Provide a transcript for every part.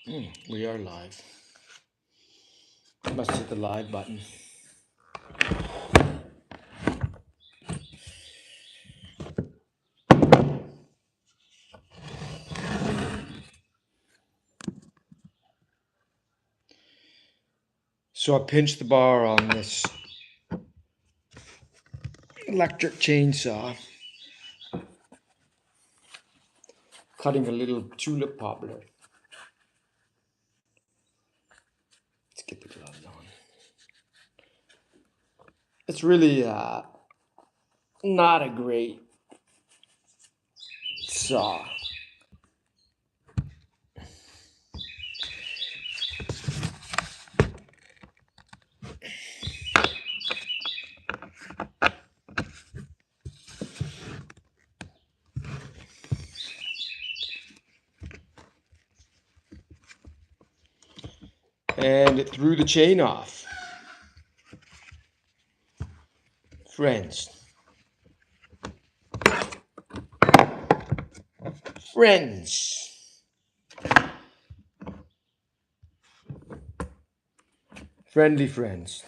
We are live. Must hit the live button. So I pinched the bar on this electric chainsaw, cutting a little tulip poplar. Let's get the gloves on. It's really not a great saw. And it threw the chain off. Friends. Friendly friends.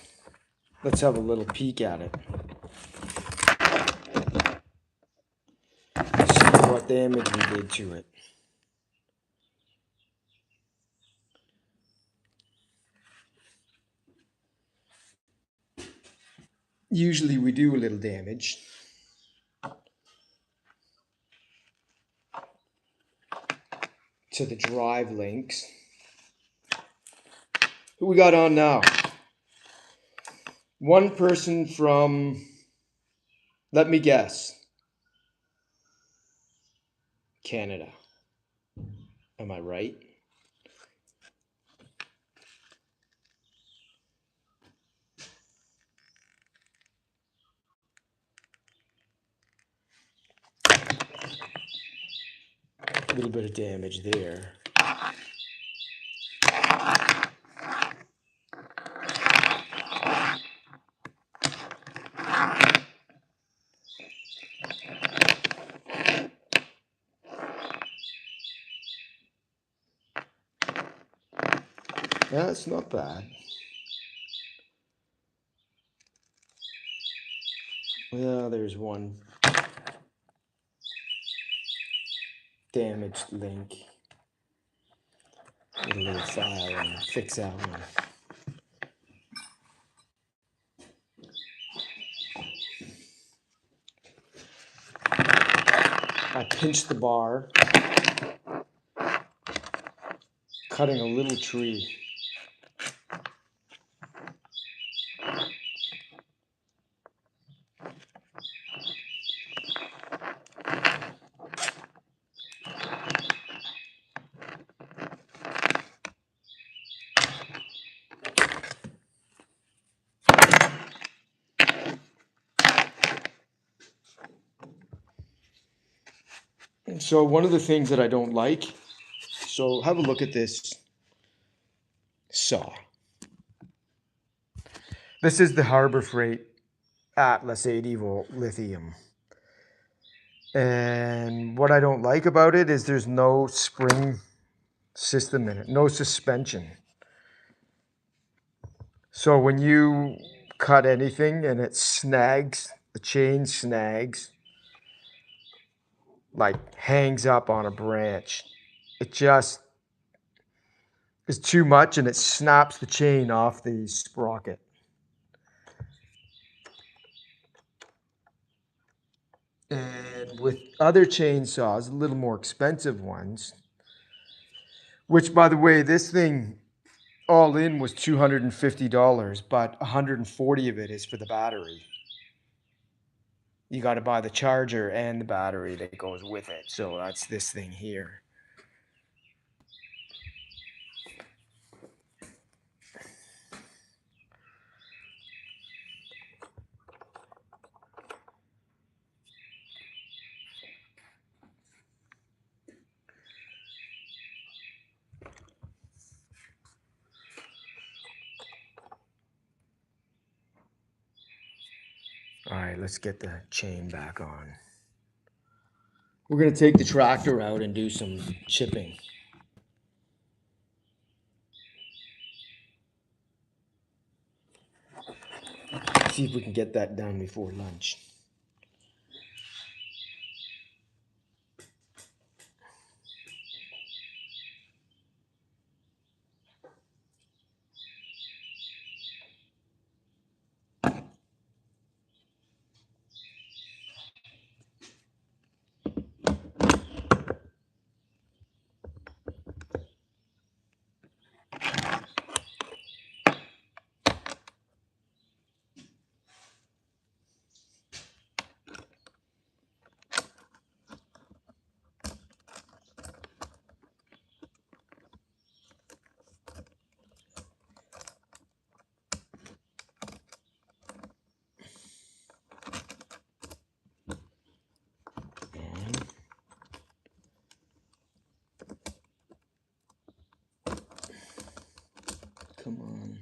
Let's have a little peek at it. See what damage we did to it. Usually we do a little damage. To the drive links. Who we got on now? One person from, let me guess, Canada. Am I right? A little bit of damage there. That's not bad. Well, there's one damaged link. Get a little file and fix that one. I pinched the bar, cutting a little tree. So one of the things that I don't like, so have a look at this saw. This is the Harbor Freight Atlas 80 volt lithium. And what I don't like about it is there's no spring system in it, no suspension. So when you cut anything and it snags, the chain snags, like hangs up on a branch, it just is too much and it snaps the chain off the sprocket. And with other chainsaws, a little more expensive ones, which by the way, this thing all in was $250, but $140 of it is for the battery. You got to buy the charger and the battery that goes with it. So that's this thing here. All right, let's get the chain back on. We're going to take the tractor out and do some chipping. See if we can get that done before lunch. Come on.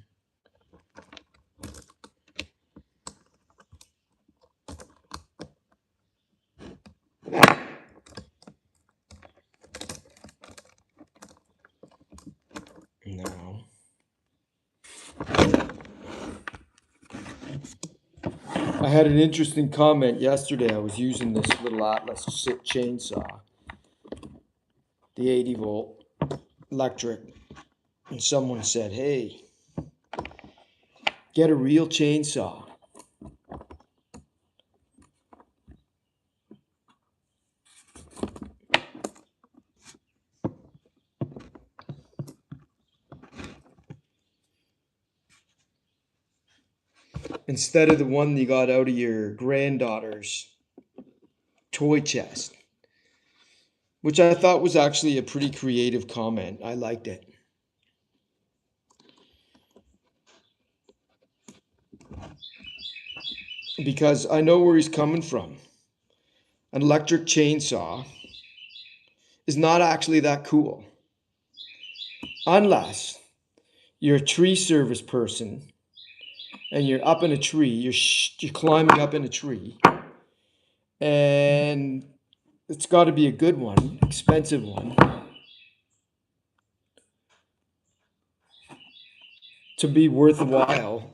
Now. I had an interesting comment yesterday. I was using this little Atlas chainsaw, the 80 volt electric, and someone said, "Hey, get a real chainsaw." Instead of the one you got out of your granddaughter's toy chest, which I thought was actually a pretty creative comment. I liked it. Because I know where he's coming from. An electric chainsaw is not actually that cool. Unless you're a tree service person and you're up in a tree, you're climbing up in a tree, and it's got to be a good one, expensive one, to be worthwhile.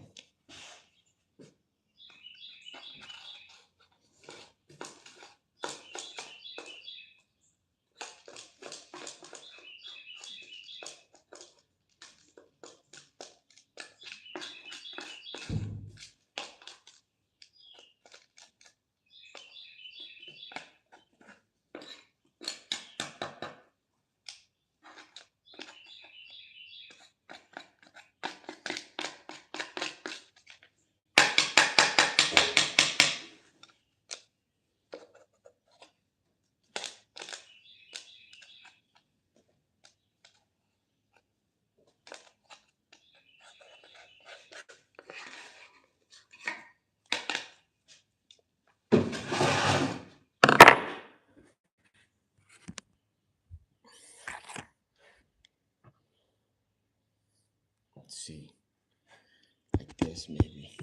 Let's see, like this maybe.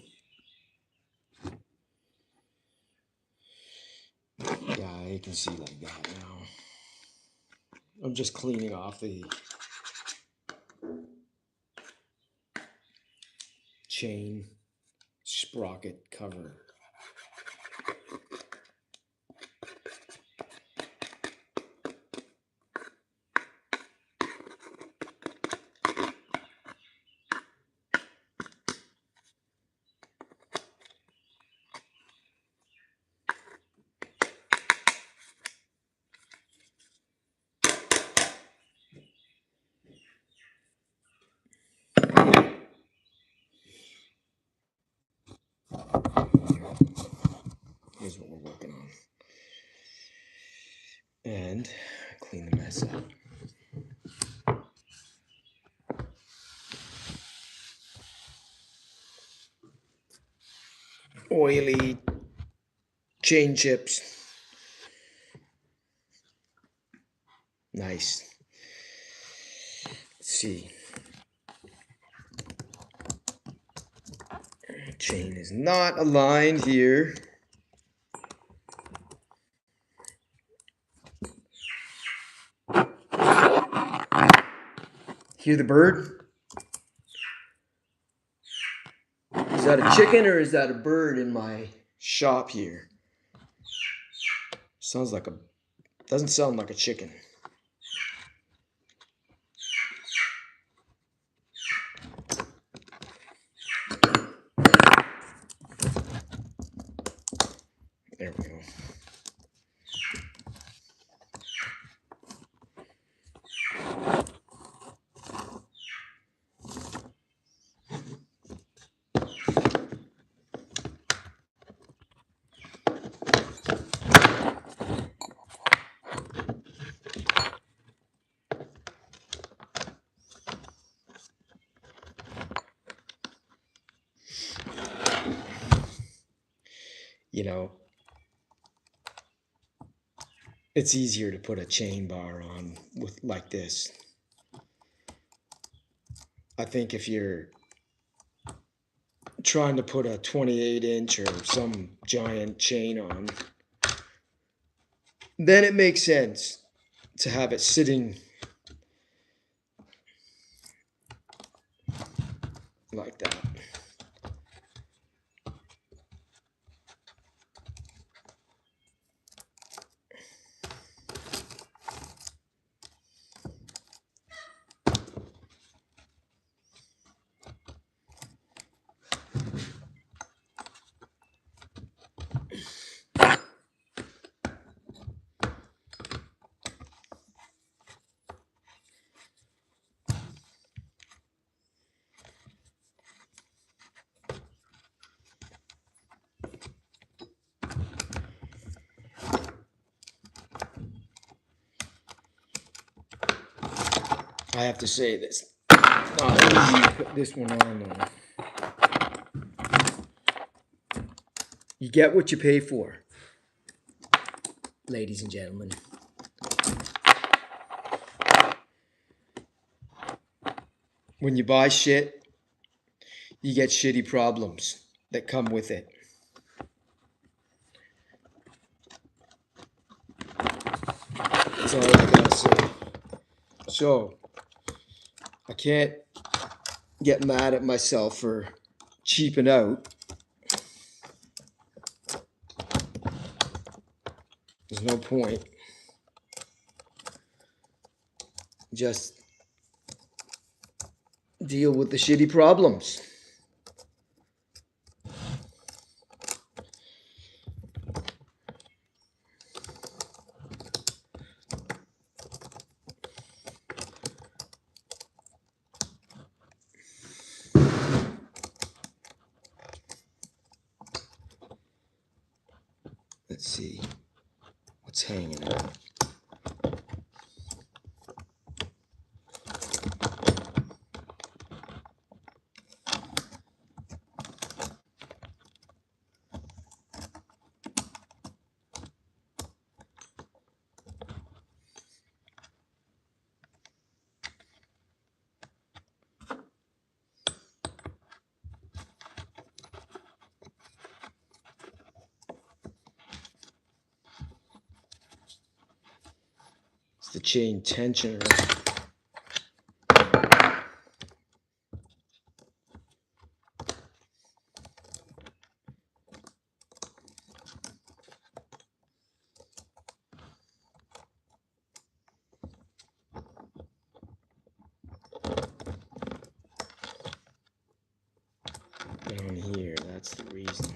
Yeah, you can see like that now. I'm just cleaning off the chain sprocket cover. Here's what we're working on. And clean the mess up. Oily chain chips. Nice. Let's see. Chain is not aligned here. Hear the bird? Is that a chicken or is that a bird in my shop here? Sounds like a, doesn't sound like a chicken. There we go. You know, it's easier to put a chain bar on with like this. I think if you're trying to put a 28-inch or some giant chain on, then it makes sense to have it sitting like that. I have to say this. Not easy to put this one on though. You get what you pay for, ladies and gentlemen. When you buy shit, you get shitty problems that come with it. That's all I gotta say. So, I can't get mad at myself for cheaping out. There's no point. Just deal with the shitty problems. Let's see what's hanging out. It's the chain tensioner. Down here, that's the reason.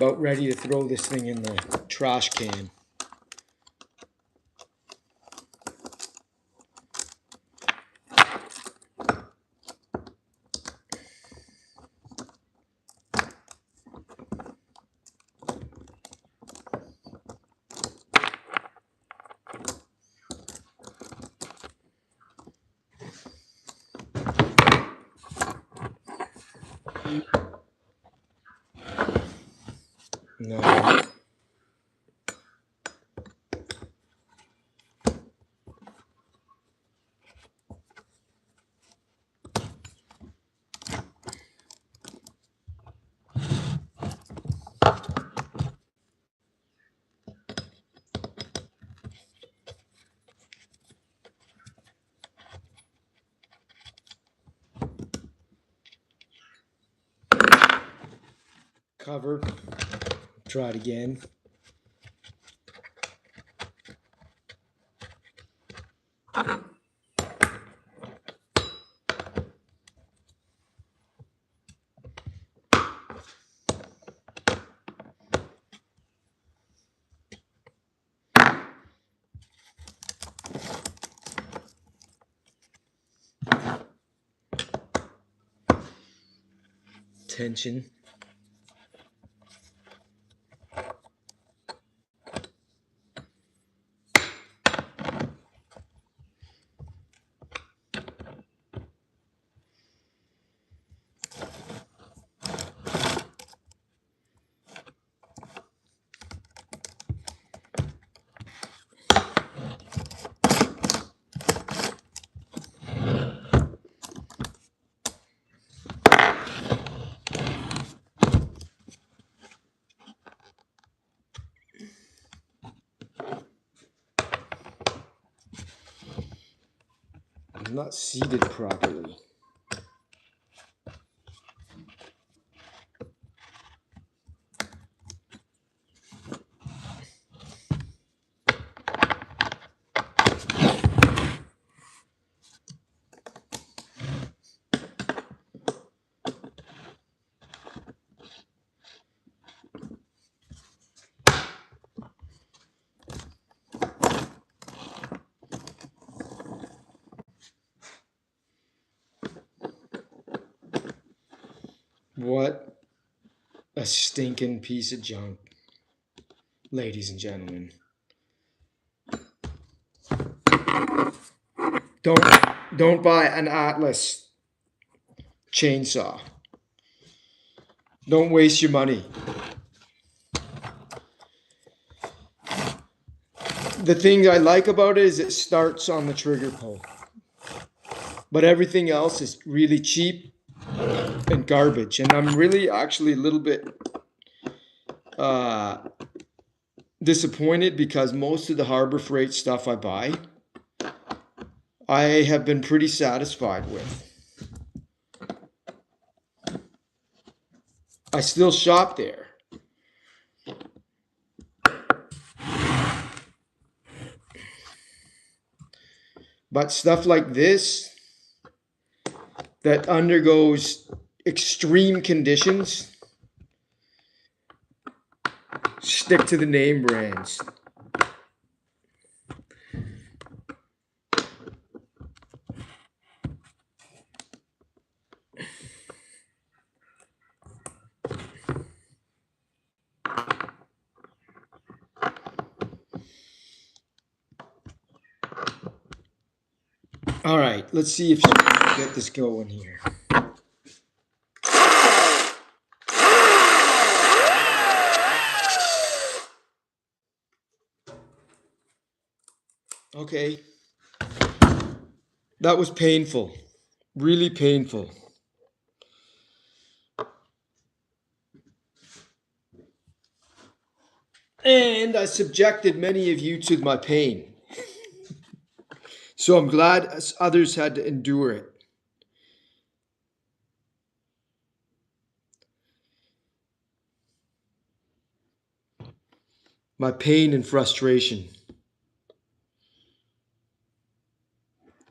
About ready to throw this thing in the trash can. No. Cover. Try it again. Tension. I'm not seated properly. What a stinking piece of junk, ladies and gentlemen. Don't buy an Atlas chainsaw. Don't waste your money. The thing I like about it is it starts on the trigger pull. But everything else is really cheap and garbage. And I'm really actually a little bit disappointed because most of the Harbor Freight stuff I buy, I have been pretty satisfied with. I still shop there. But stuff like this that undergoes extreme conditions, stick to the name brands. All right, let's see if you can get this going here. Okay. That was painful. Really painful. And I subjected many of you to my pain. So I'm glad others had to endure it. My pain and frustration.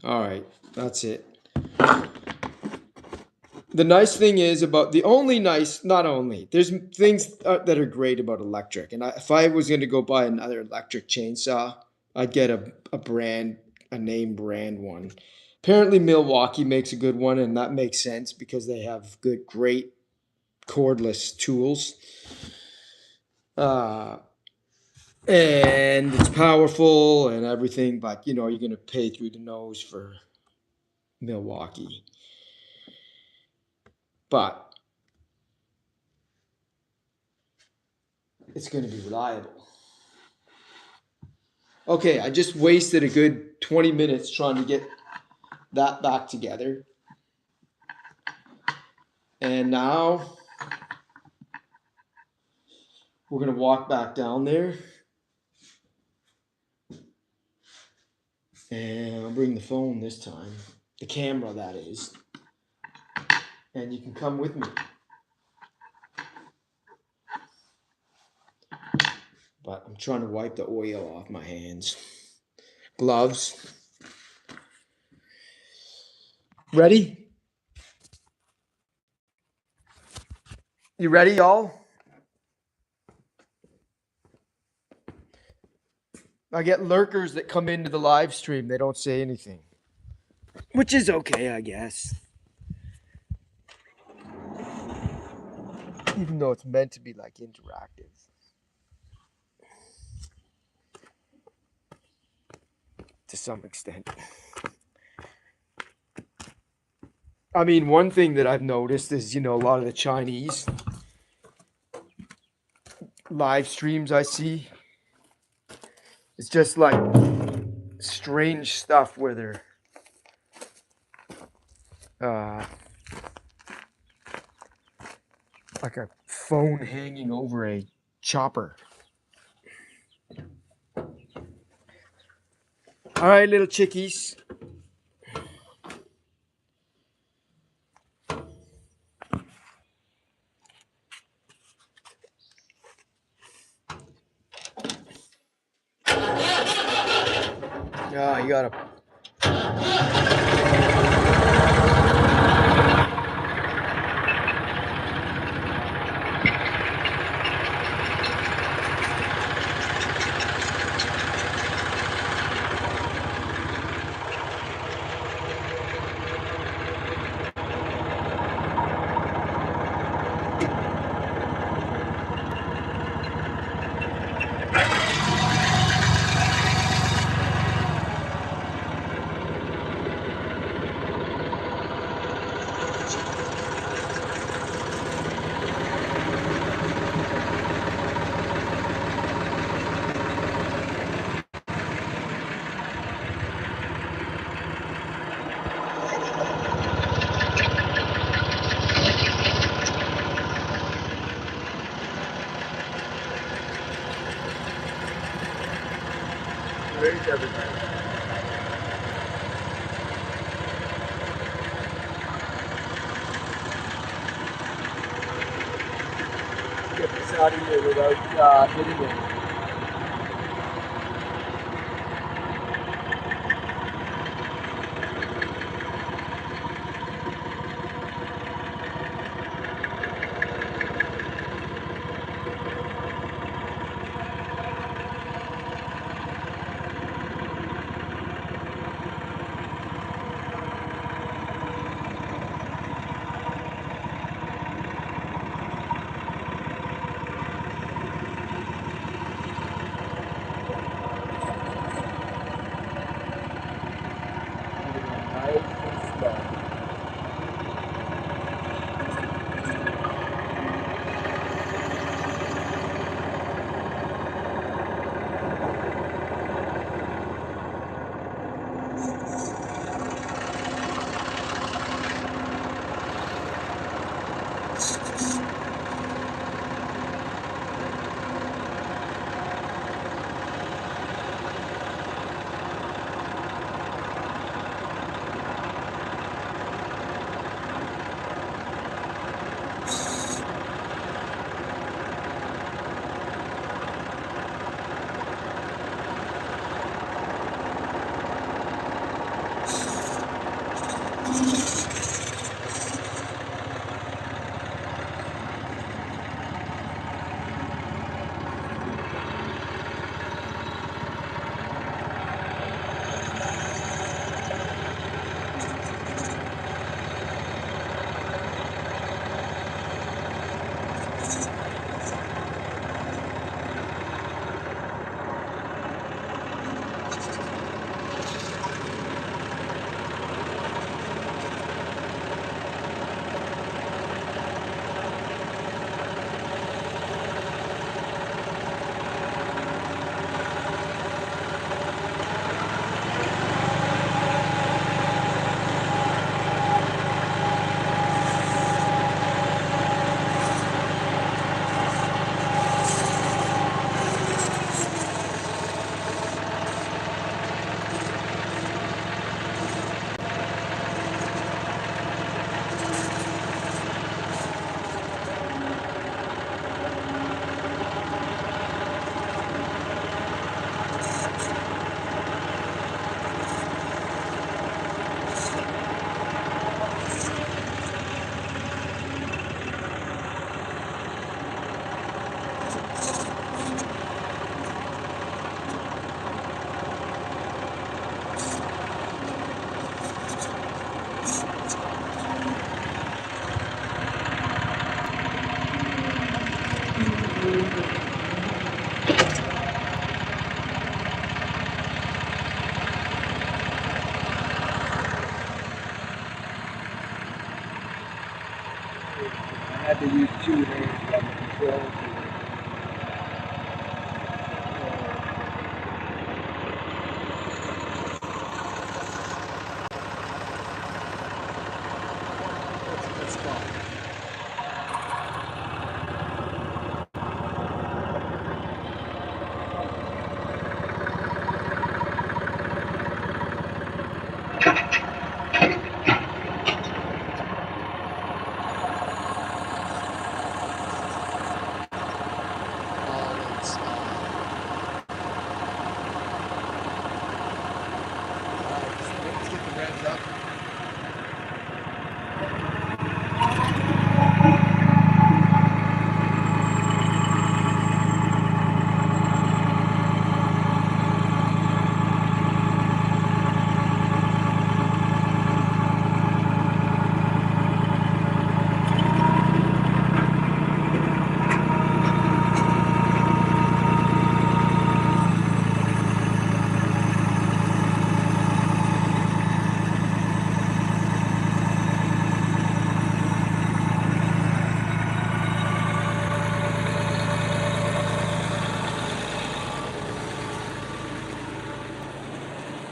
All right, that's it. The nice thing is about the only nice, not only, there's things that are great about electric. And if I was going to go buy another electric chainsaw, I'd get a name brand one. Apparently, Milwaukee makes a good one, and that makes sense because they have great cordless tools. Uh, and it's powerful and everything, but you're going to pay through the nose for Milwaukee. But it's going to be reliable. Okay, I just wasted a good 20 minutes trying to get that back together. And now we're going to walk back down there. And I'll bring the phone this time. The camera, that is. And you can come with me. But I'm trying to wipe the oil off my hands. Gloves. Ready? You ready, y'all? I get lurkers that come into the live stream. They don't say anything. Which is okay, I guess. Even though it's meant to be like interactive. To some extent. I mean, one thing that I've noticed is, a lot of the Chinese live streams I see, it's just like strange stuff where they're like a phone hanging over a chopper. All right, little chickies. Yeah, you gotta. Where's everybody? Get this out of here without hitting it. had to use 2 hands on the controls. Let's stop. Let's get the revs up.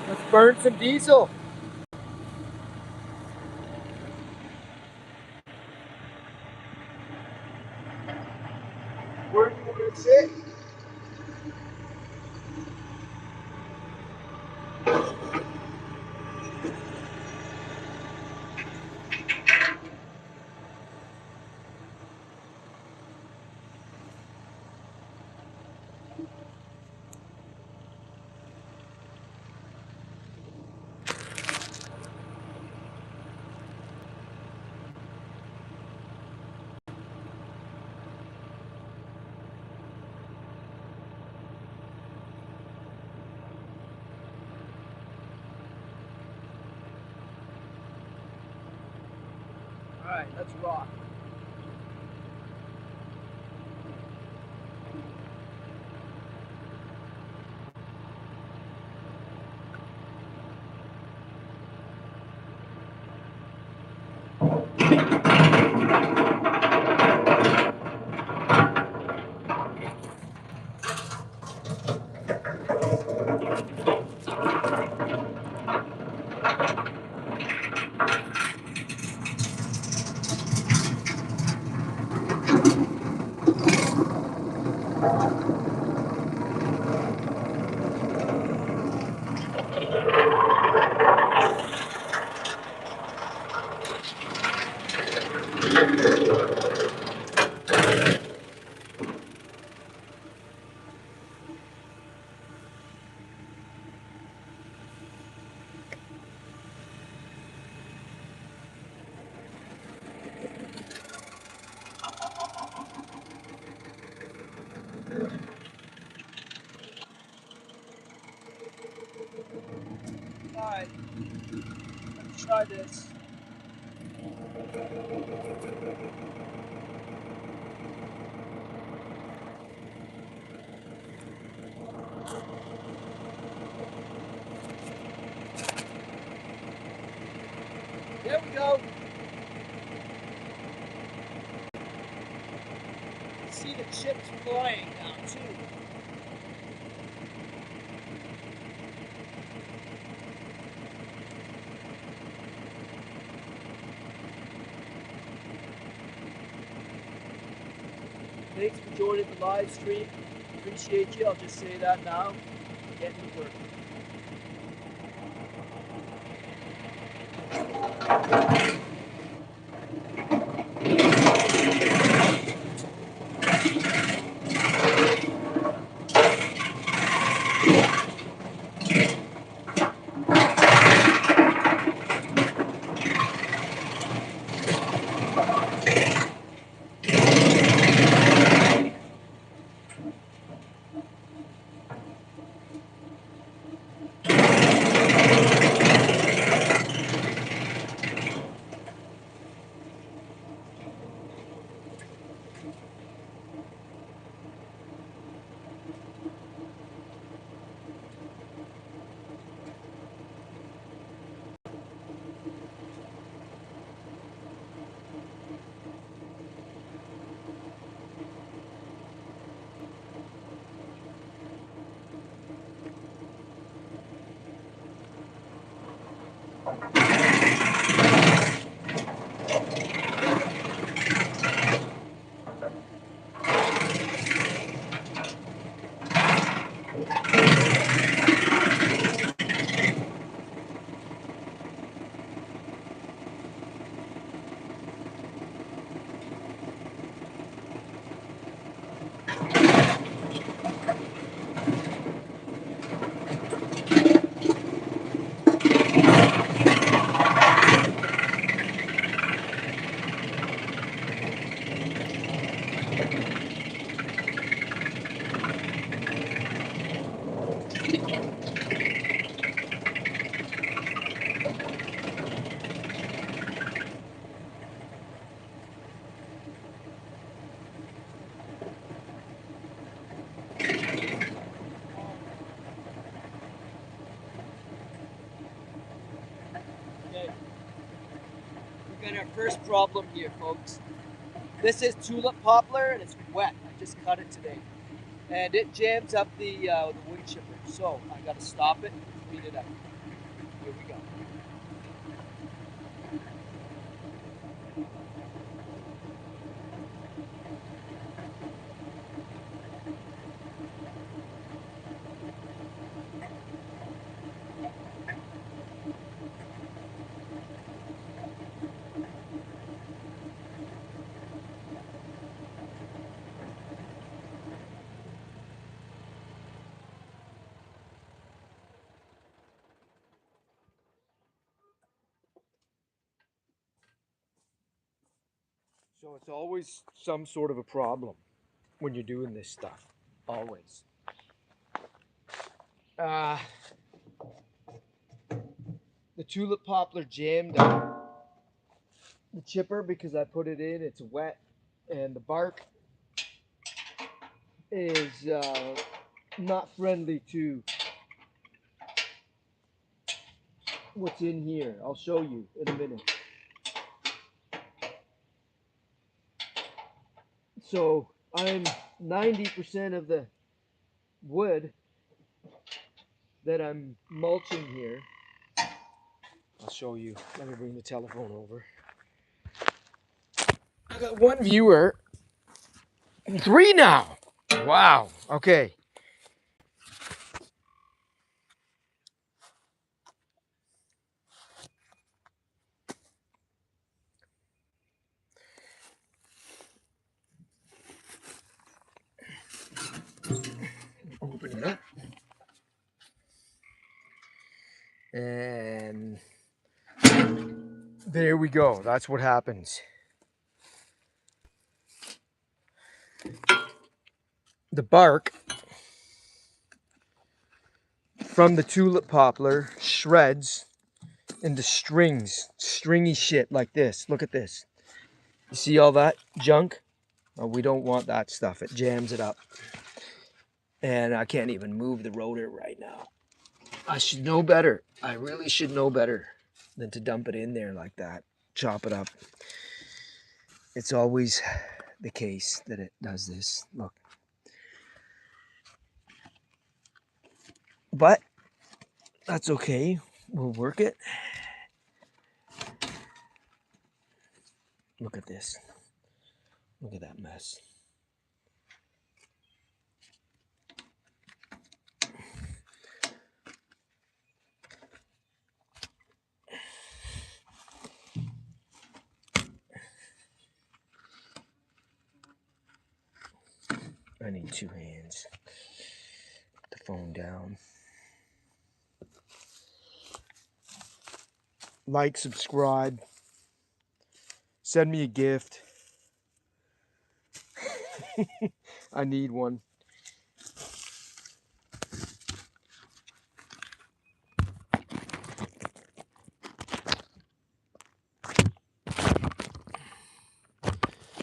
Let's burn some diesel. Where do you want to sit? All right, let's rock. All right, let's try this. There we go. See the chips flying now too. Thanks for joining the live stream. Appreciate you. I'll just say that now. Getting to work. got our first problem here, folks. This is tulip poplar and it's wet. I just cut it today. And it jams up the wood chipper. So I gotta stop it and clean it up. Here we go. So it's always some sort of a problem when you're doing this stuff. Always. Uh, the tulip poplar jammed up the chipper because I put it in. It's wet, and the bark is not friendly to what's in here. I'll show you in a minute. So I'm 90% of the wood that I'm mulching here. I'll show you. Let me bring the telephone over. I got one viewer. 3 now. Wow. Okay. Open it up. And there we go. That's what happens. The bark from the tulip poplar shreds into strings, stringy shit like this. Look at this. You see all that junk? Oh, we don't want that stuff. It jams it up. And I can't even move the rotor right now. I should know better. I really should know better than to dump it in there like that. Chop it up. It's always the case that it does this. Look. But that's okay. We'll work it. Look at this. Look at that mess. I need 2 hands. Put the phone down. Like, subscribe. Send me a gift. I need one.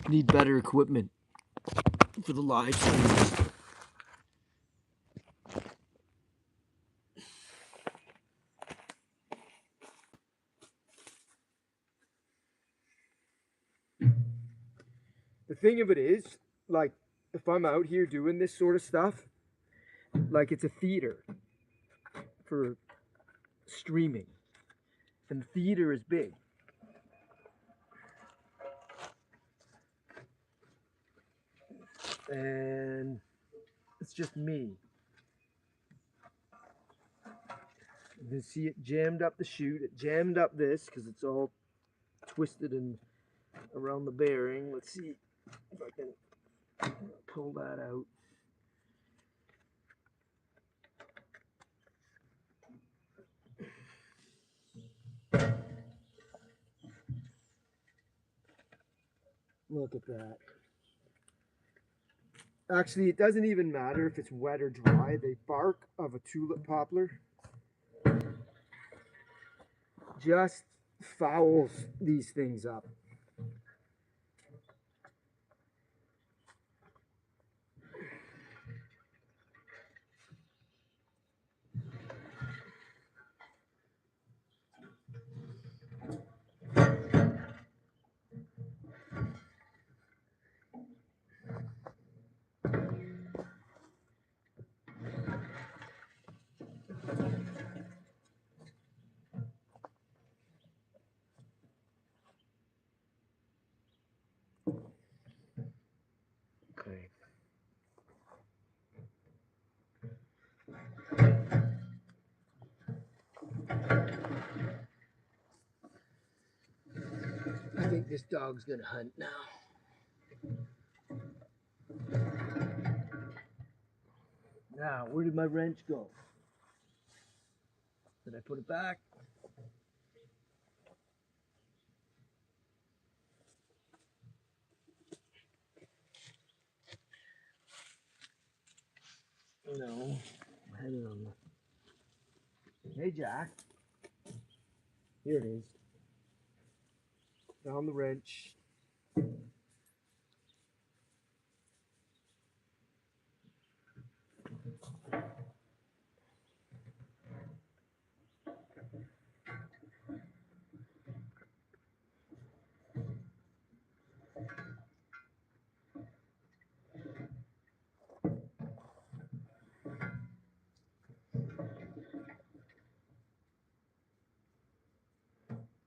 Need better equipment for the live streams. The thing of it is, like, if I'm out here doing this sort of stuff, like, it's a theater for streaming. And the theater is big. And it's just me. You can see it jammed up the chute. It jammed up this because it's all twisted and around the bearing. Let's see if I can pull that out. Look at that. Actually, it doesn't even matter if it's wet or dry. The bark of a tulip poplar just fouls these things up. think this dog's gonna hunt now. Now, where did my wrench go? Did I put it back? No. I had it on the... Hey, Jack. Here it is. Found the wrench.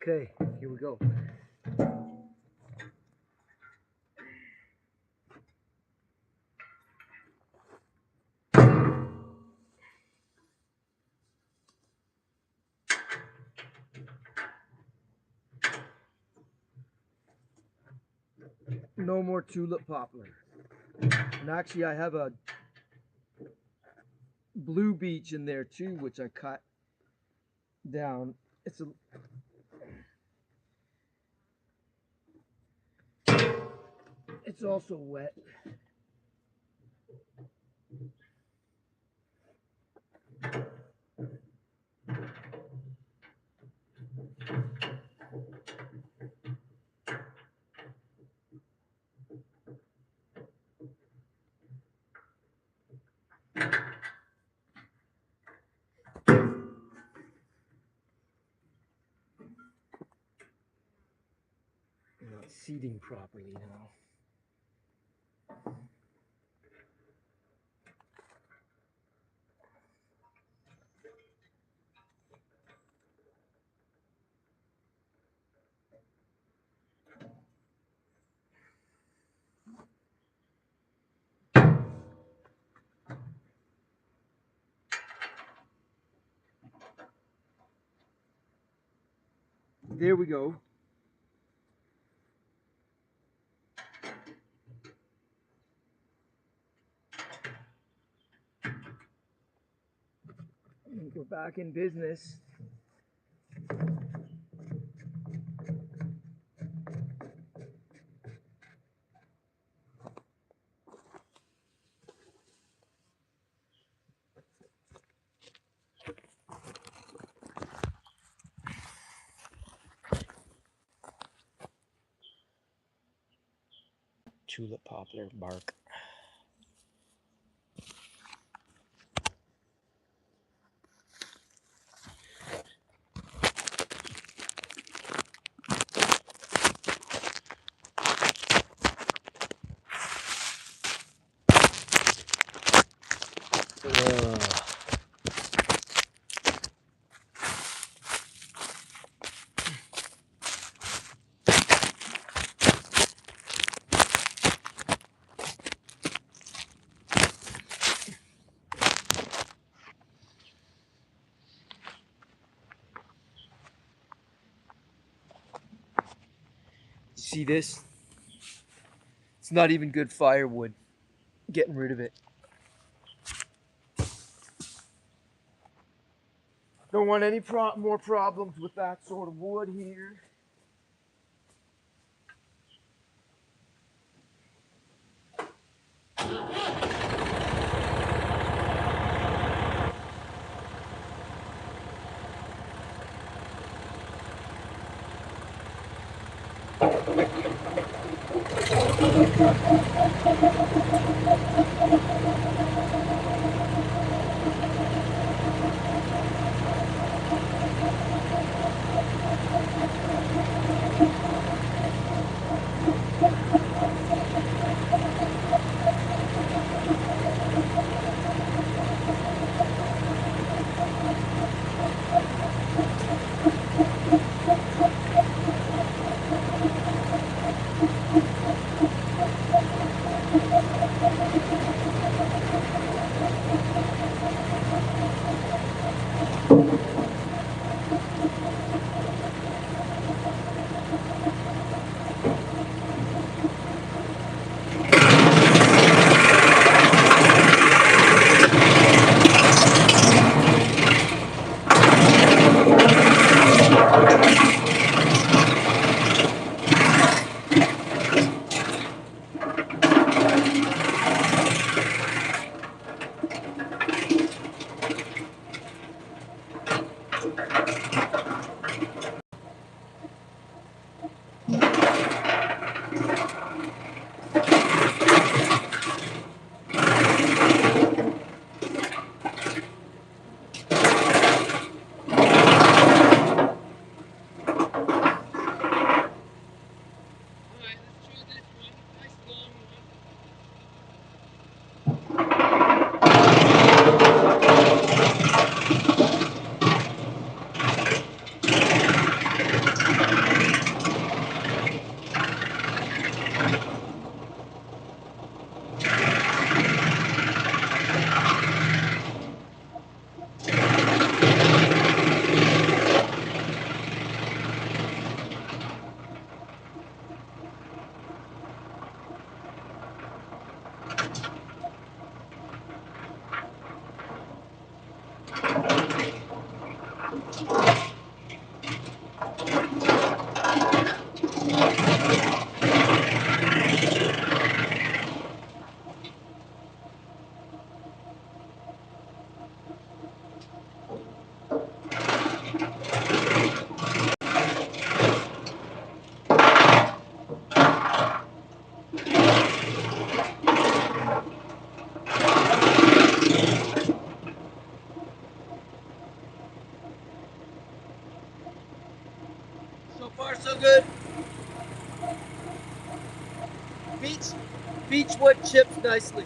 Okay, here we go. No more tulip poplar. And actually I have a blue beech in there too, which I cut down. It's also wet. Not seeding properly now. There we go. We're back in business. Tulip poplar bark. See this? It's not even good firewood. Getting rid of it. Don't want any more problems with that sort of wood here. beech wood chips nicely.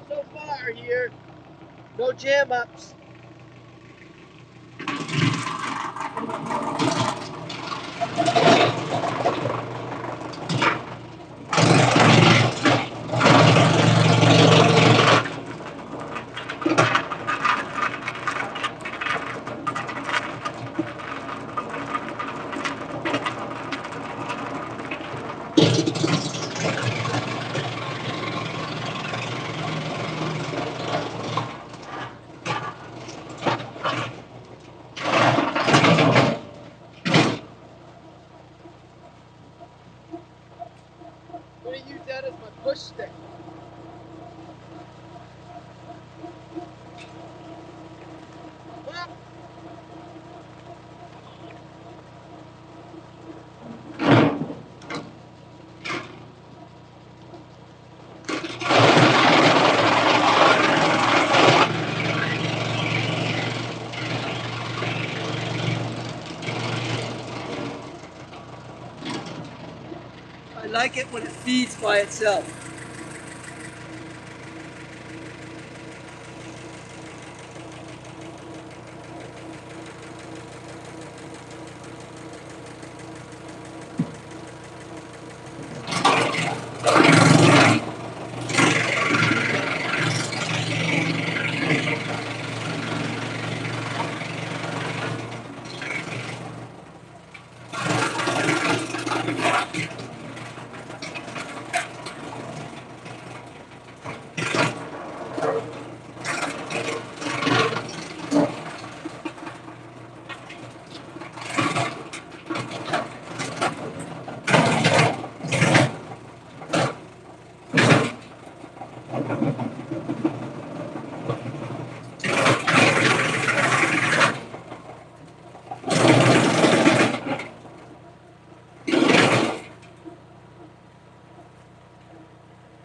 So far here, no jam ups. I'm going to use that as my push stick. I like it when it feeds by itself.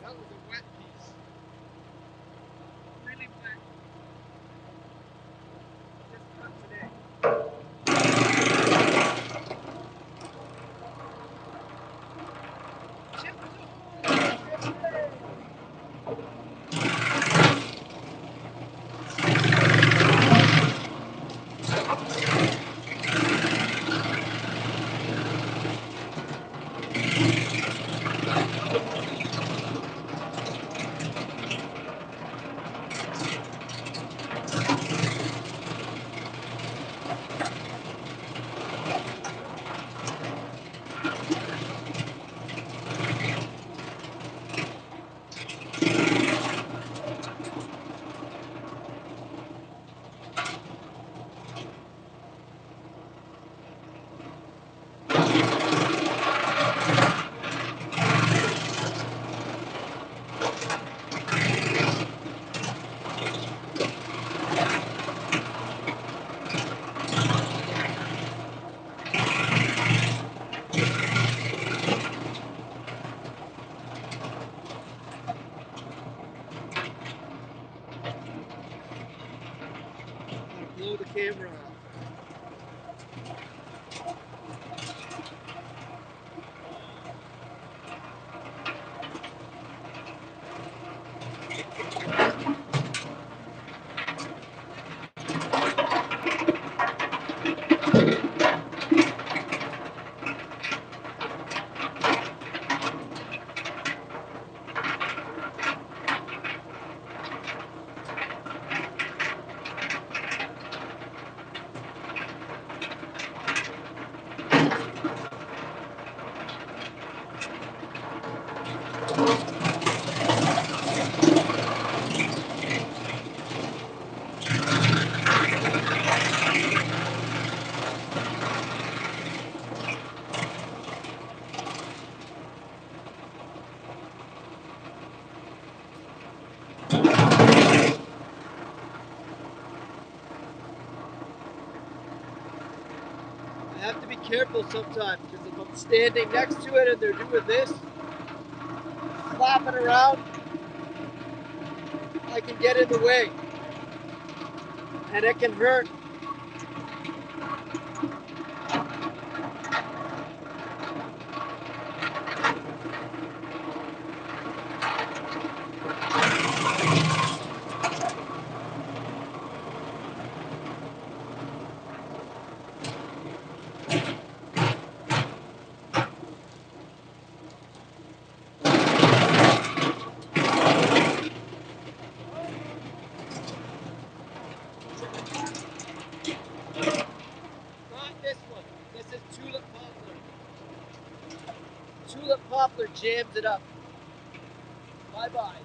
That was a wet piece. Really wet. Just cut today. blow the camera off. I have to be careful sometimes because if I'm standing next to it and they're doing this, flapping around, I can get in the way and it can hurt. Not this one. This is tulip poplar. Tulip poplar jams it up. Bye bye.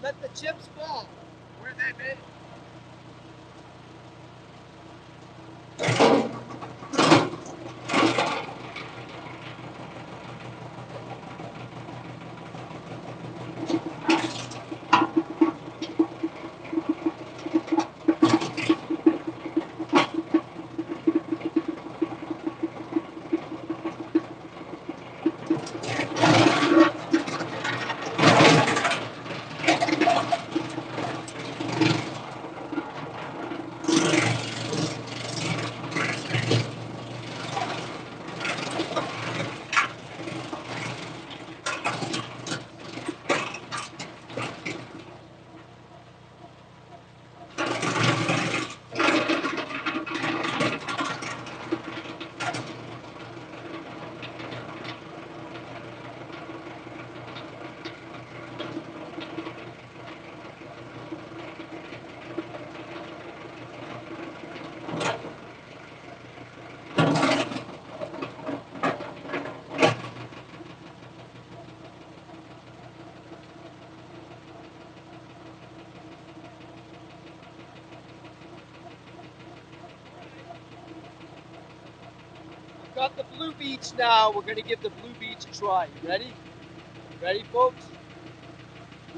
Let the chips fall. Where they been? Got the Blue Beach now. We're gonna give the Blue Beach a try. You ready? Ready, folks?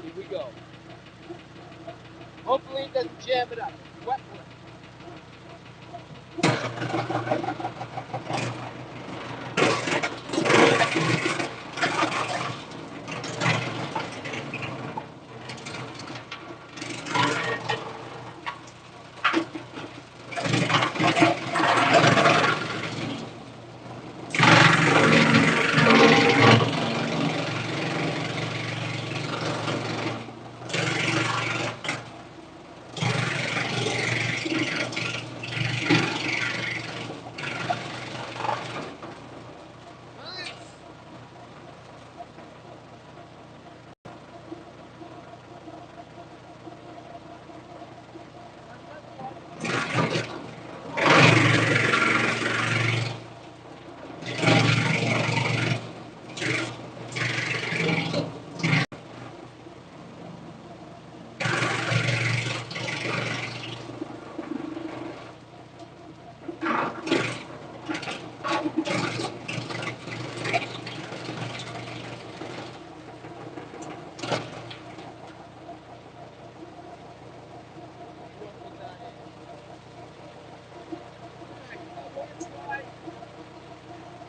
Here we go. Hopefully it doesn't jam it up. Wet one.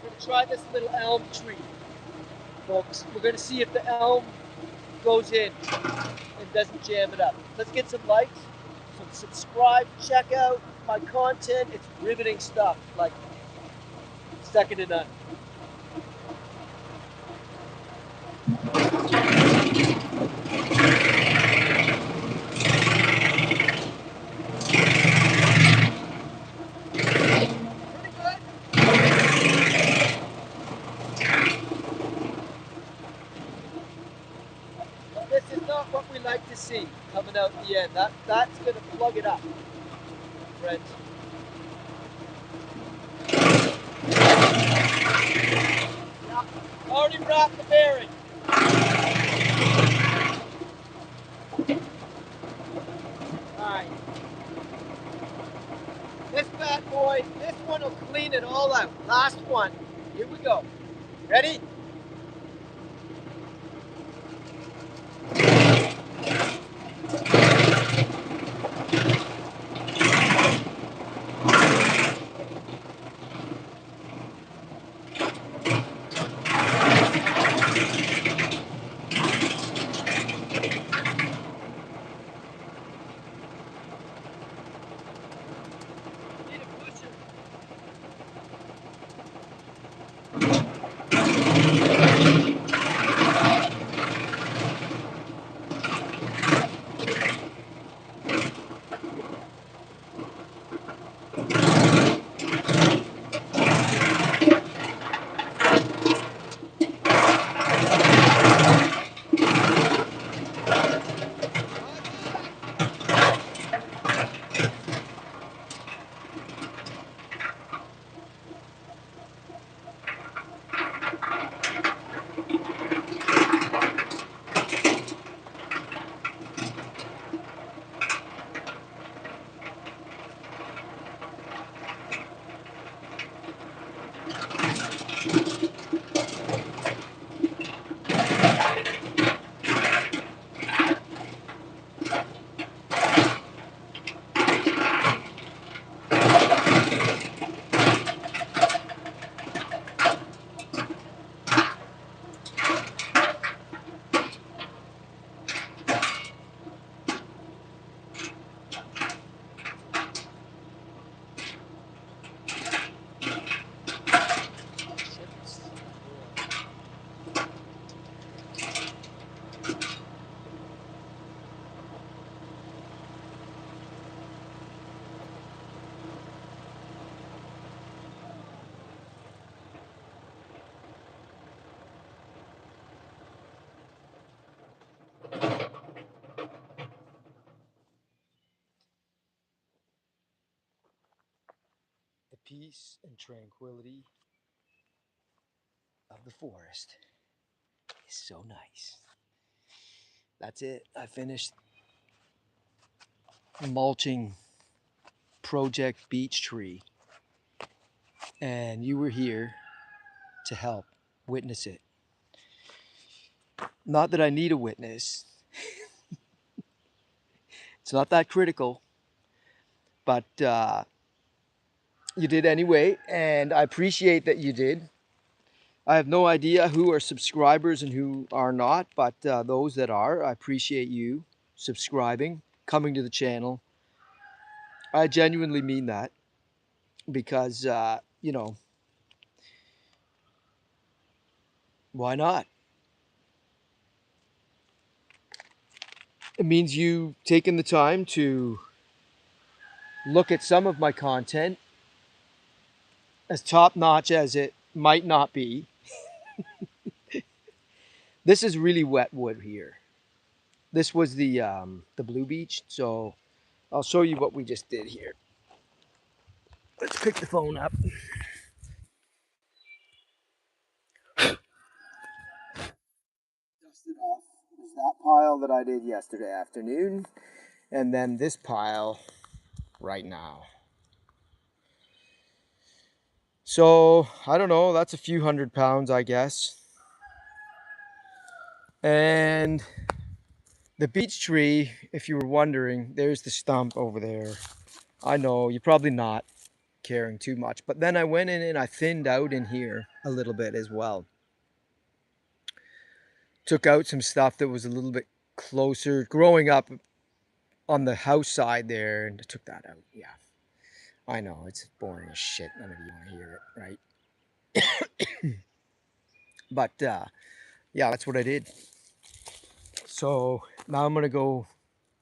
We're gonna try this little elm tree, folks. We're gonna see if the elm goes in and doesn't jam it up. Let's get some likes, some subscribe, check out my content. It's riveting stuff, like second to none. This is not what we like to see coming out in the end. That's gonna plug it up, friends. Now Already wrapped the bearing. Alright. This bad boy, this one will clean it all out. Last one. Here we go. Ready? Need a pusher. The peace and tranquility of the forest is so nice. That's it. I finished mulching Project Beech Tree, and you were here to help witness it. Not that I need a witness, it's not that critical, but you did anyway, and I appreciate that you did. I have no idea who are subscribers and who are not, but those that are, I appreciate you subscribing, coming to the channel. I genuinely mean that because, you know, why not? It means you taking the time to look at some of my content, as top notch as it might not be. This is really wet wood here. This was the Blue Beech, so I'll show you what we just did here. Let's pick the phone up. Dusted off. There's that pile that I did yesterday afternoon, and then this pile right now. So I don't know, that's a few 100 pounds, I guess. And the beech tree, if you were wondering, there's the stump over there. I know you're probably not caring too much, but then I went in and I thinned out in here a little bit as well. Took out some stuff that was a little bit closer growing up on the house side there, and took that out. Yeah, I know it's boring as shit. None of you want to hear it, right? But yeah, that's what I did. So now I'm gonna go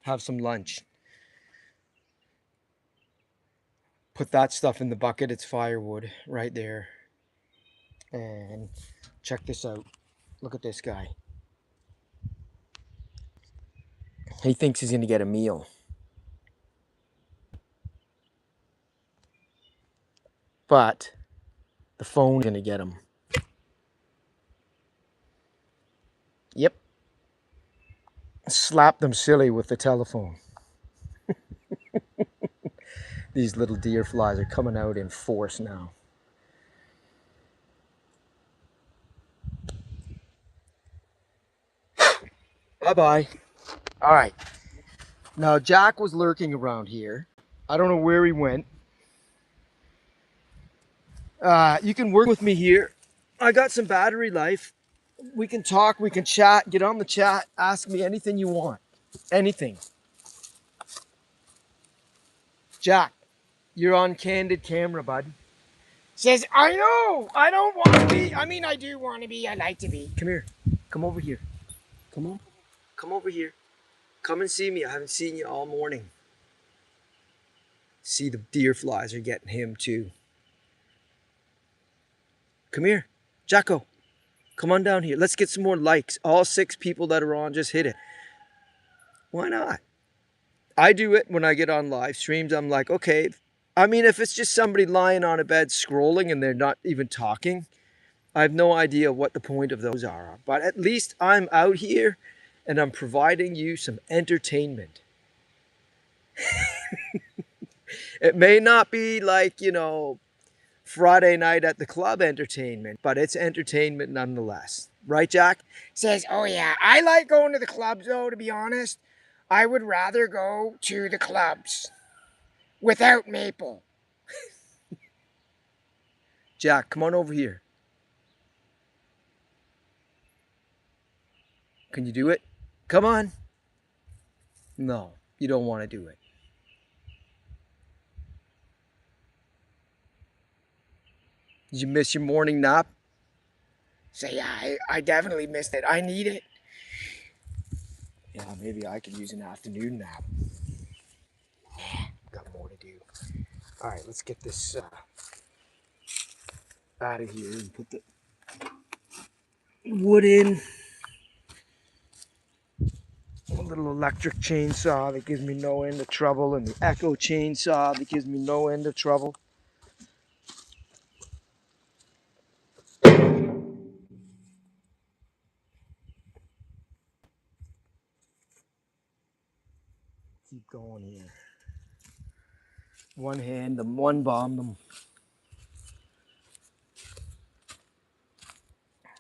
have some lunch. Put that stuff in the bucket. It's firewood right there. And check this out. Look at this guy. He thinks he's gonna get a meal. But the phone's gonna get him. Yep. Slap them silly with the telephone. These little deer flies are coming out in force now. Bye-bye. All right. Now, Jack was lurking around here. I don't know where he went. You can work with me here. I got some battery life. We can talk, we can chat, get on the chat, ask me anything you want. Anything. Jack, you're on candid camera, bud. Says, I know, I don't want to be. I mean, I do want to be, I like to be. Come here. Come over here. Come on. Come over here. Come and see me. I haven't seen you all morning. See, the deer flies are getting him too. Come here. Jacko, come on down here. Let's get some more likes. All 6 people that are on, just hit it. Why not? I do it when I get on live streams. I'm like, okay. I mean, if it's just somebody lying on a bed scrolling and they're not even talking, I have no idea what the point of those are. But at least I'm out here and I'm providing you some entertainment. It may not be like, Friday night at the club entertainment, but it's entertainment nonetheless. Right, Jack? Says, oh yeah, I like going to the clubs though, to be honest. I would rather go to the clubs without Maple. Jack, come on over here. Can you do it? Come on. No, you don't want to do it. Did you miss your morning nap? Say, yeah, I definitely missed it. I need it. Yeah, maybe I could use an afternoon nap. Yeah, got more to do. All right, let's get this out of here and put the wood in. A little electric chainsaw that gives me no end of trouble, and the Echo chainsaw that gives me no end of trouble. Keep going here. One hand them, one bomb them.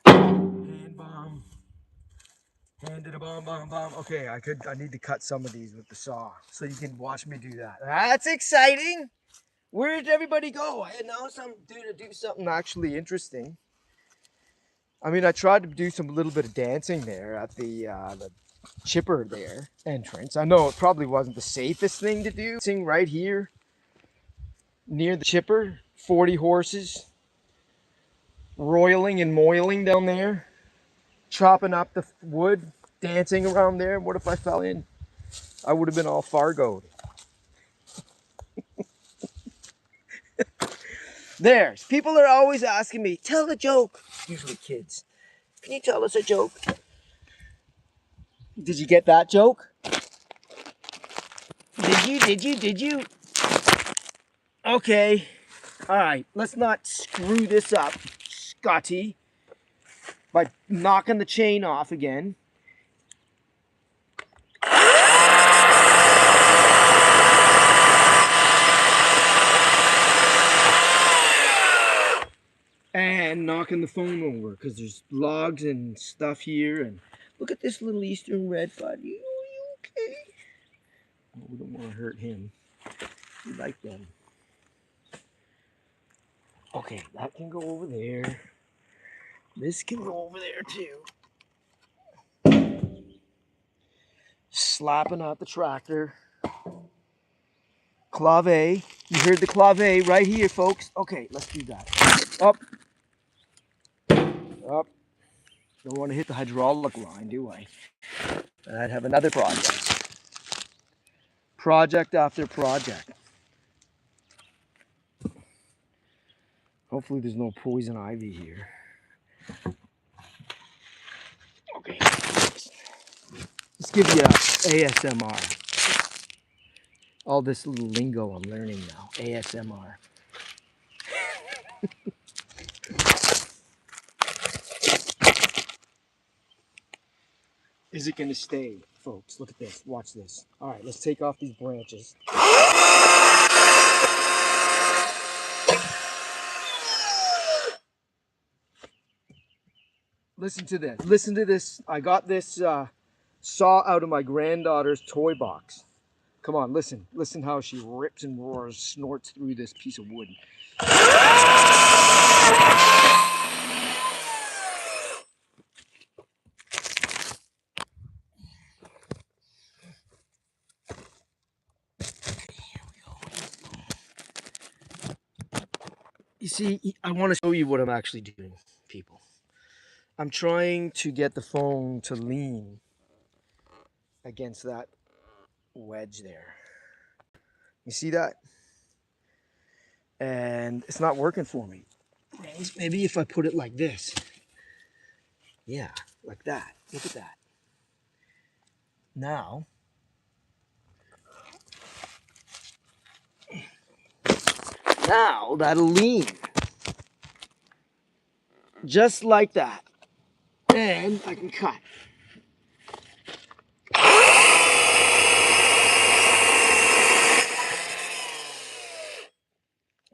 Hand bomb. Handed a bomb, bomb, bomb. Okay, I need to cut some of these with the saw so you can watch me do that. That's exciting. Where did everybody go? I announced I'm due to do something actually interesting. I mean, I tried to do some little bit of dancing there at the chipper there entrance. I know it probably wasn't the safest thing to do. Sing right here near the chipper, 40 horses roiling and moiling down there, chopping up the wood, dancing around there. What if I fell in? I would have been all Fargo'd. There's people are always asking me, tell a joke. Usually kids. Can you tell us a joke? Did you get that joke? Did you? Okay. All right. Let's not screw this up, Scotty, by knocking the chain off again. And knocking the phone over because there's logs and stuff here. And look at this little Eastern red bud. You okay? Oh, we don't want to hurt him. We like them. Okay, that can go over there. This can go over there too. Slapping out the tractor. Clave. You heard the clave right here, folks. Okay, let's do that. Up. Up. Don't want to hit the hydraulic line, do I? I'd have another project. Project after project. Hopefully there's no poison ivy here. Okay. Let's give you a ASMR. All this little lingo I'm learning now. ASMR. is it going to stay, folks? Look at this. Watch this. All right, let's take off these branches. Listen to this. Listen to this. I got this saw out of my granddaughter's toy box. Come on, listen. Listen how she rips and roars, snorts through this piece of wood. You see, I want to show you what I'm actually doing, people. I'm trying to get the phone to lean against that wedge there. You see that? And it's not working for me. Maybe if I put it like this. Yeah, like that. Look at that. Now, that'll lean. Just like that. And I can cut.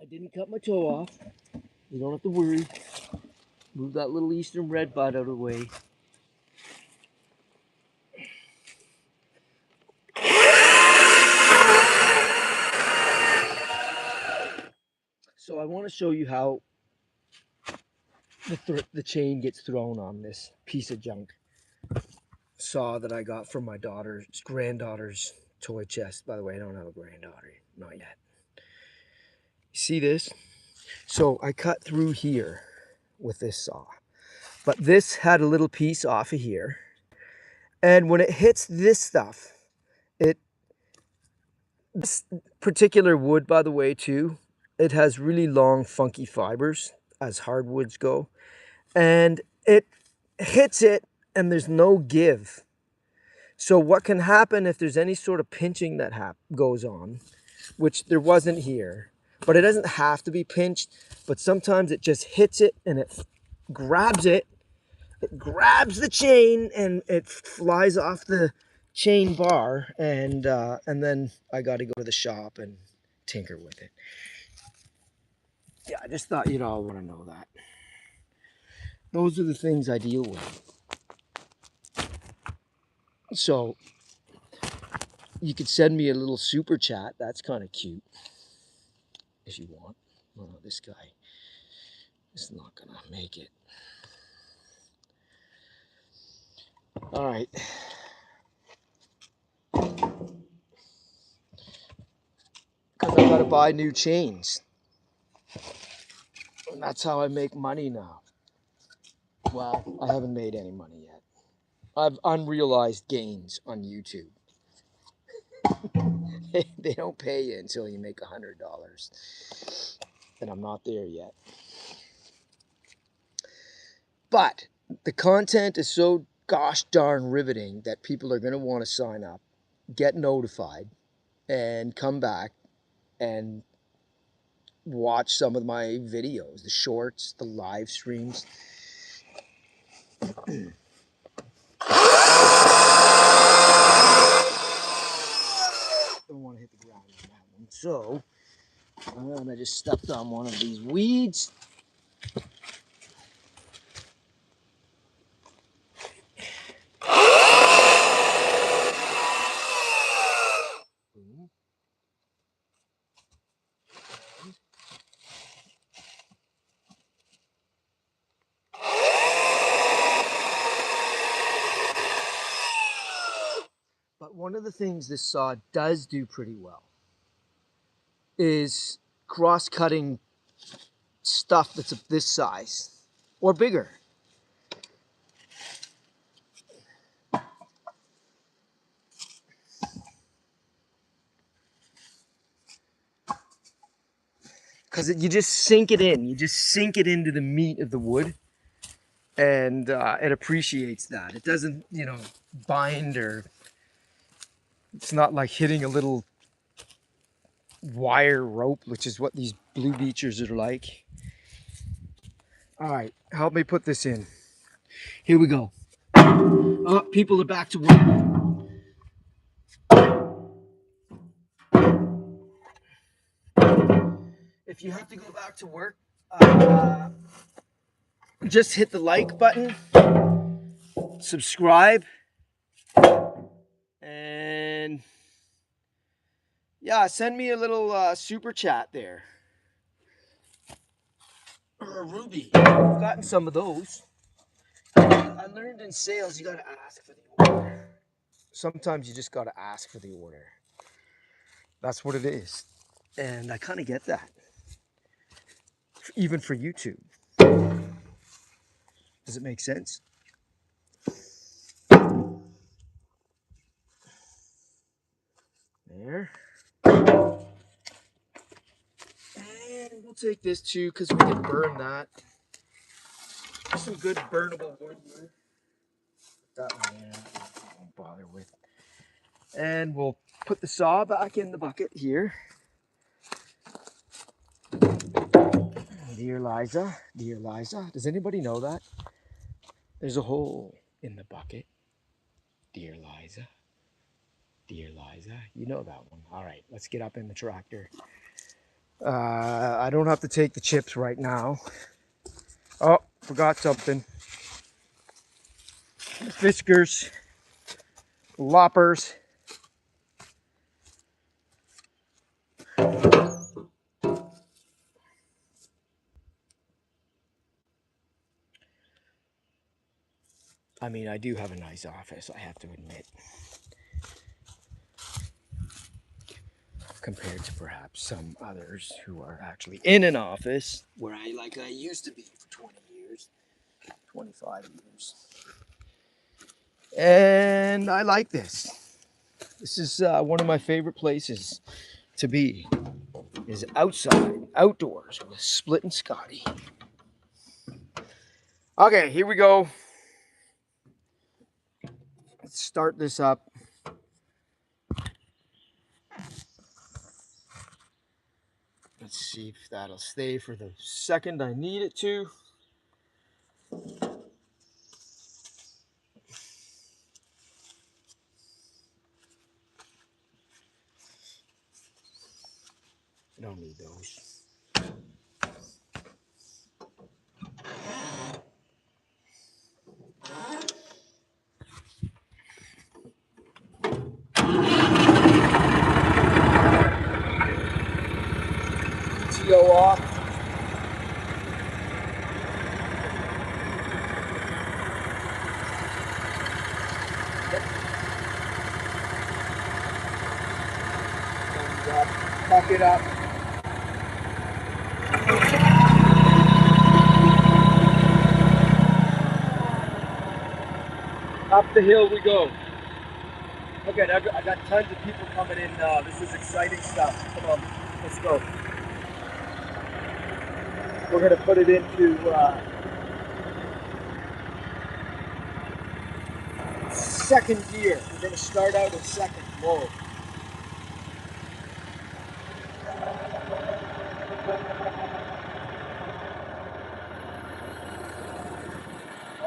I didn't cut my toe off. You don't have to worry. Move that little eastern red bud out of the way. So I want to show you how the chain gets thrown on this piece of junk saw that I got from my granddaughter's toy chest. By the way, I don't have a granddaughter, not yet. You see this? So I cut through here with this saw, but this had a little piece off of here, and when it hits this stuff, this particular wood, by the way, too, it has really long, funky fibers as hardwoods go, and it hits it, and there's no give. So what can happen if there's any sort of pinching that goes on, which there wasn't here, but it doesn't have to be pinched, but sometimes it just hits it and it grabs the chain, and it flies off the chain bar, and then I got to go to the shop and tinker with it. Yeah, I just thought you'd all want to know that. Those are the things I deal with. So you could send me a little super chat. That's kind of cute if you want. Oh, this guy is not gonna make it. All right. Because I gotta buy new chains. And that's how I make money now. Well, I haven't made any money yet. I've unrealized gains on YouTube. They don't pay you until you make $100. And I'm not there yet. But the content is so gosh darn riveting that people are going to want to sign up, get notified, and come back and watch some of my videos, the shorts, the live streams. Don't want to hit the ground on that one. So I just stepped on one of these weeds. But one of the things this saw does do pretty well is cross-cutting stuff that's of this size or bigger. Because you just sink it in. You just sink it into the meat of the wood, and it appreciates that. It doesn't, bind, or it's not like hitting a little wire rope, which is what these blue beechers are like. All right, help me put this in. Here we go. Oh, people are back to work. If you have to go back to work, just hit the like button, subscribe, and yeah, send me a little super chat there. Or a Ruby. I've gotten some of those. I learned in sales you gotta ask for the order. Sometimes you just gotta ask for the order. That's what it is. And I kind of get that. Even for YouTube. Does it make sense? There. And we'll take this too because we can burn that. There's some good burnable wood here. That one, yeah, I won't bother with. And we'll put the saw back in the bucket here. Dear Liza, does anybody know that? There's a hole in the bucket. Dear Liza, you know that one. All right, let's get up in the tractor. I don't have to take the chips right now. Oh, forgot something. Fiskars, loppers. I mean, I do have a nice office, I have to admit. Compared to perhaps some others who are actually in an office where I used to be for 20 years, 25 years. And I like this. This is one of my favorite places to be, is outside, outdoors with Split and Scotty. Okay, here we go. Let's start this up. Let's see if that'll stay for the second I need it to. I don't need those. PTO off. And buck it up. Up the hill we go. Okay, I got tons of people coming in now. This is exciting stuff. Come on, let's go. We're gonna put it into second gear. We're gonna start out in second, low.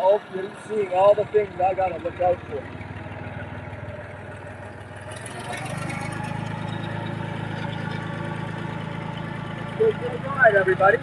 Oh, you're seeing all the things I gotta look out for. Good ride, everybody.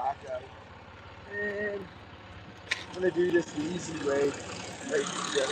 back out. And I'm gonna do this the easy way. Right here.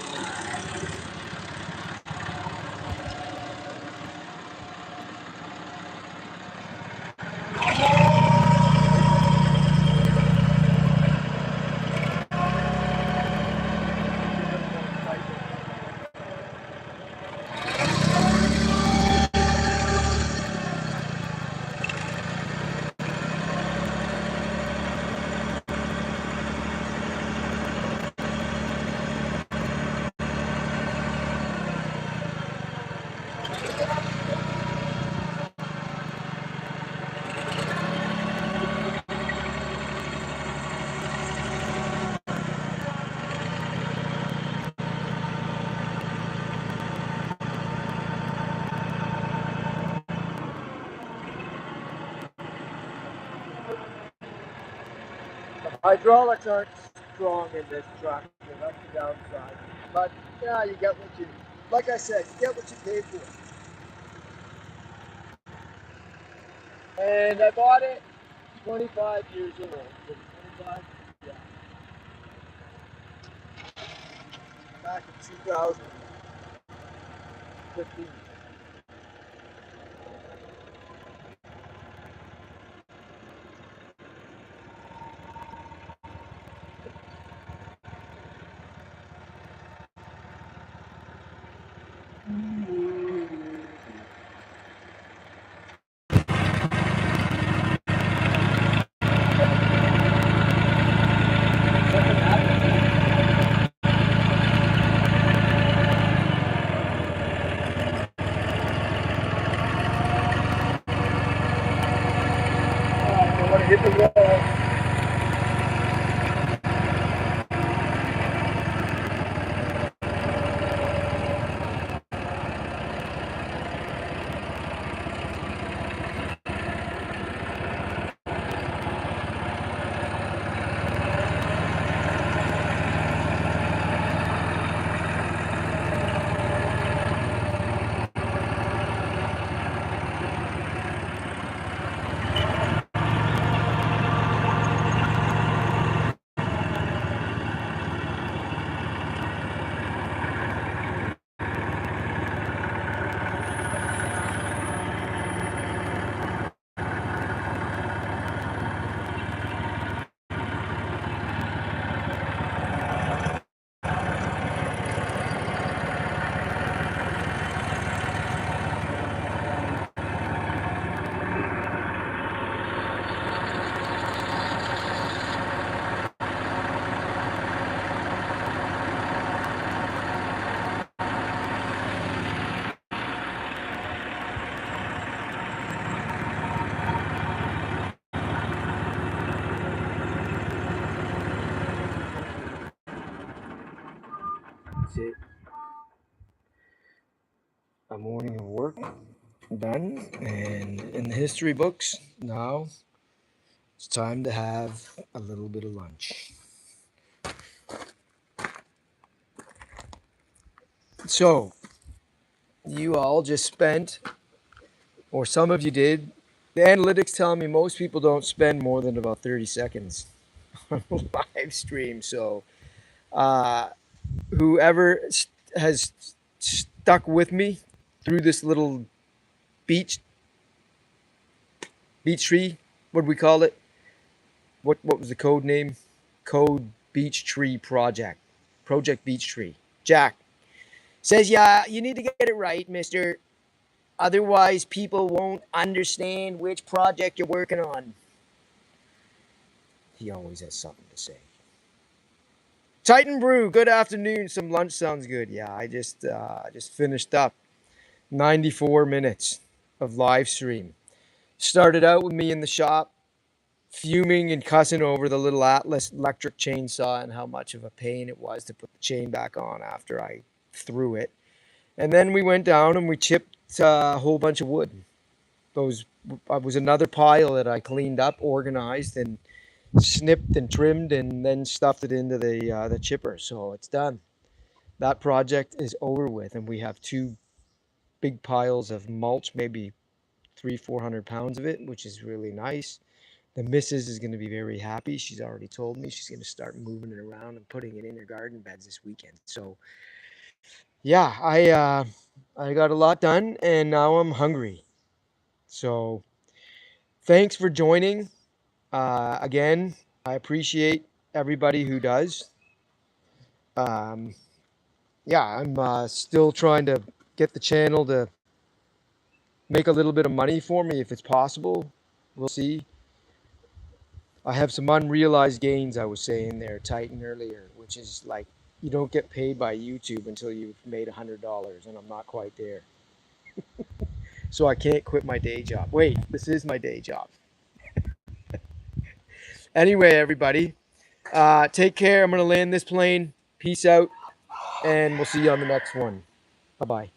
Hydraulics aren't strong in this truck, so that's the downside. But yeah, you get what you, like I said, you get what you pay for. And I bought it 25 years old. 25, yeah, back in 2015. I want to hit the wall. That's it. A morning of work done, and in the history books, now it's time to have a little bit of lunch. So, you all just spent, or some of you did, the analytics tell me most people don't spend more than about 30 seconds on a live stream. So, uh, whoever has stuck with me through this little beach tree, what do we call it? What was the code name? Code Beech Tree Project Beech Tree. Jack says, yeah, you need to get it right, mister. Otherwise, people won't understand which project you're working on. He always has something to say. Titan Brew, good afternoon. Some lunch sounds good. Yeah, I just finished up 94 minutes of live stream. Started out with me in the shop, fuming and cussing over the little Atlas electric chainsaw and how much of a pain it was to put the chain back on after I threw it. And then we went down and we chipped a whole bunch of wood. Those was another pile that I cleaned up, organized, and snipped and trimmed, and then stuffed it into the chipper. So it's done. That project is over with, and we have two big piles of mulch, maybe 300-400 pounds of it, which is really nice. The missus is going to be very happy. She's already told me she's going to start moving it around and putting it in her garden beds this weekend. So yeah, I got a lot done and now I'm hungry. So thanks for joining. Again, I appreciate everybody who does. Um, yeah, I'm still trying to get the channel to make a little bit of money for me if it's possible. We'll see. I have some unrealized gains I was saying there, Titan, earlier, which is like you don't get paid by YouTube until you've made $100, and I'm not quite there. So I can't quit my day job. Wait, this is my day job. Anyway, everybody, take care. I'm going to land this plane. Peace out, and we'll see you on the next one. Bye-bye.